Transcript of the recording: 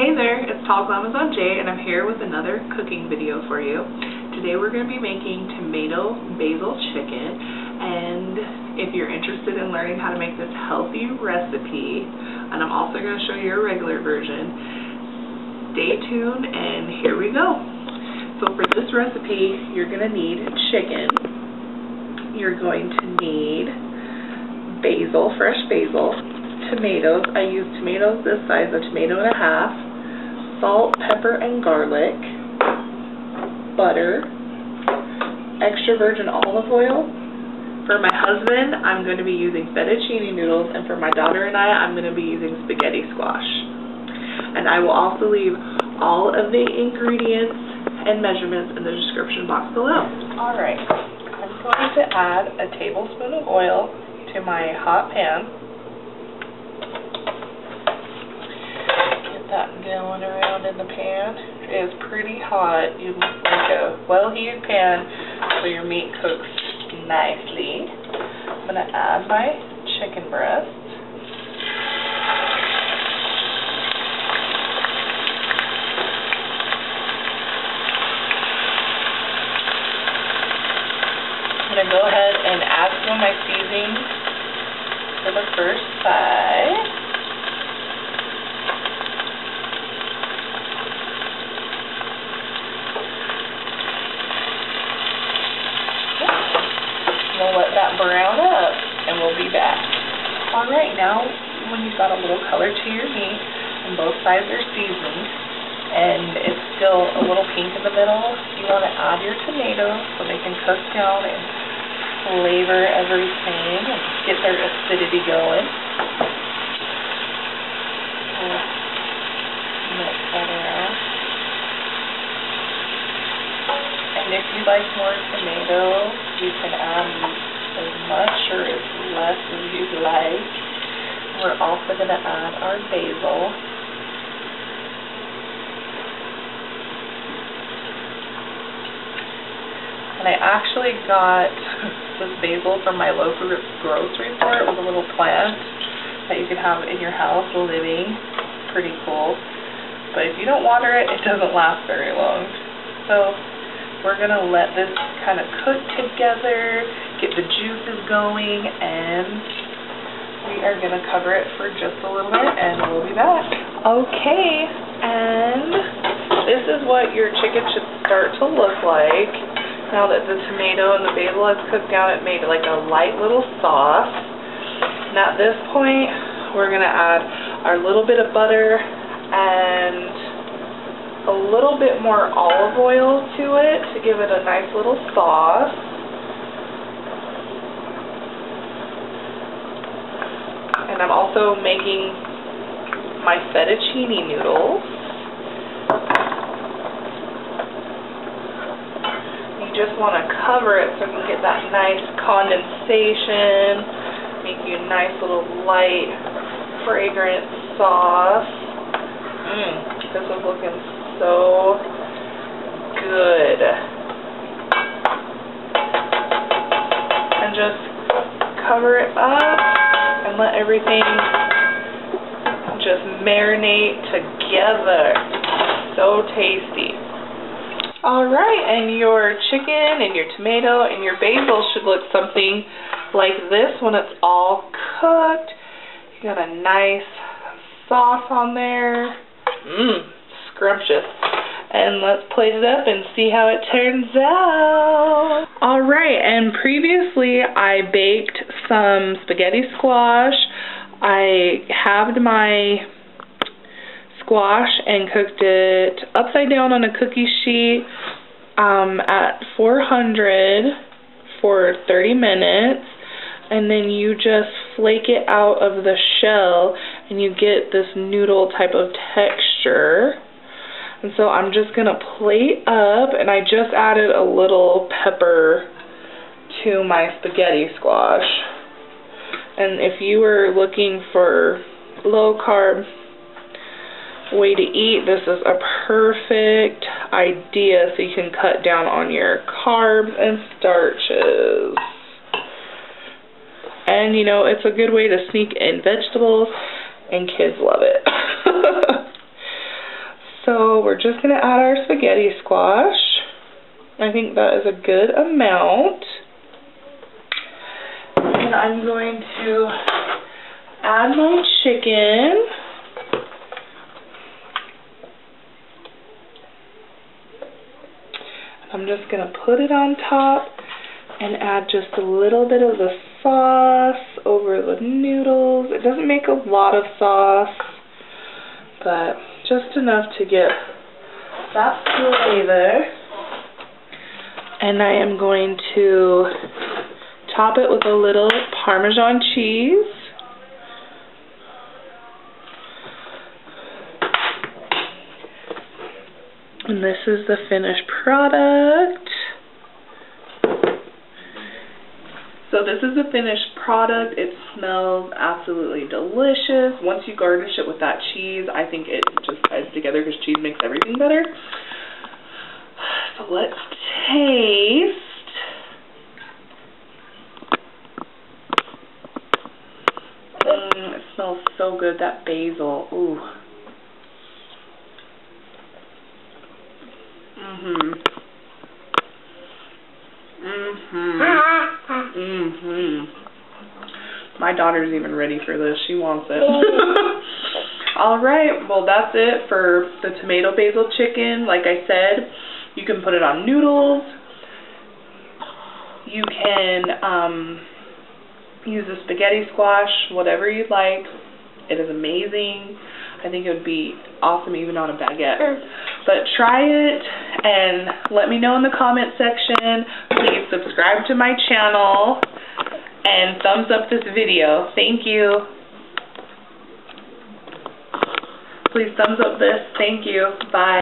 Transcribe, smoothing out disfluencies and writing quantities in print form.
Hey there, it's Tall Amazon Jay, and I'm here with another cooking video for you. Today we're going to be making tomato basil chicken, and if you're interested in learning how to make this healthy recipe, and I'm also going to show you a regular version, stay tuned and here we go. So for this recipe, you're going to need chicken, you're going to need basil, fresh basil, tomatoes. I use tomatoes this size, a tomato and a half, salt, pepper, and garlic, butter, extra virgin olive oil. For my husband, I'm going to be using fettuccine noodles, and for my daughter and I'm going to be using spaghetti squash. And I will also leave all of the ingredients and measurements in the description box below. Alright, I'm going to add a tablespoon of oil to my hot pan. That going around in the pan. It is pretty hot. You want like a well-heated pan so your meat cooks nicely. I'm going to add my chicken breast. I'm going to go ahead and add some of my seasonings for the first side. We'll let that brown up, and we'll be back. Alright, now when you've got a little color to your meat, and both sides are seasoned, and it's still a little pink in the middle, you want to add your tomatoes so they can cook down and flavor everything and get their acidity going. Mix that around. And if you like more tomatoes, you can add as much or as less as you'd like. We're also going to add our basil. And I actually got this basil from my local grocery store. It was a little plant that you can have in your house living. Pretty cool. But if you don't water it, it doesn't last very long. So we're going to let this kind of cook together, get the juices going, and we are going to cover it for just a little bit, and we'll be back. Okay, and this is what your chicken should start to look like. Now that the tomato and the basil has cooked down, it made like a light little sauce. And at this point, we're going to add our little bit of butter and a little bit more olive oil to it to give it a nice little sauce. And I'm also making my fettuccine noodles. You just want to cover it so you can get that nice condensation, make you a nice little light, fragrant sauce. This is looking so good. And just cover it up and let everything just marinate together. So tasty. Alright, and your chicken and your tomato and your basil should look something like this when it's all cooked. You got a nice sauce on there. Scrumptious. And let's plate it up and see how it turns out. Alright, and previously I baked some spaghetti squash. I halved my squash and cooked it upside down on a cookie sheet at 400 for 30 minutes. And then you just flake it out of the shell and you get this noodle type of texture. And so I'm just going to plate up, and I just added a little pepper to my spaghetti squash. And if you were looking for low carb way to eat, this is a perfect idea so you can cut down on your carbs and starches. And you know, it's a good way to sneak in vegetables, and kids love it. So we're just going to add our spaghetti squash. I think that is a good amount. And I'm going to add my chicken. I'm just going to put it on top and add just a little bit of the sauce over the noodles. It doesn't make a lot of sauce, but just enough to get that flavor. And I am going to top it with a little Parmesan cheese. And this is the finished product. So this is the finished product. It smells absolutely delicious. Once you garnish it with that cheese, I think it just ties together because cheese makes everything better. So let's taste. It smells so good, that basil. Ooh. My daughter's even ready for this. She wants it. Alright, well that's it for the tomato basil chicken. Like I said, you can put it on noodles. You can use the spaghetti squash, whatever you'd like. It is amazing. I think it would be awesome even on a baguette. But try it and let me know in the comment section. Please subscribe to my channel and thumbs up this video. Thank you. Please thumbs up this. Thank you. Bye.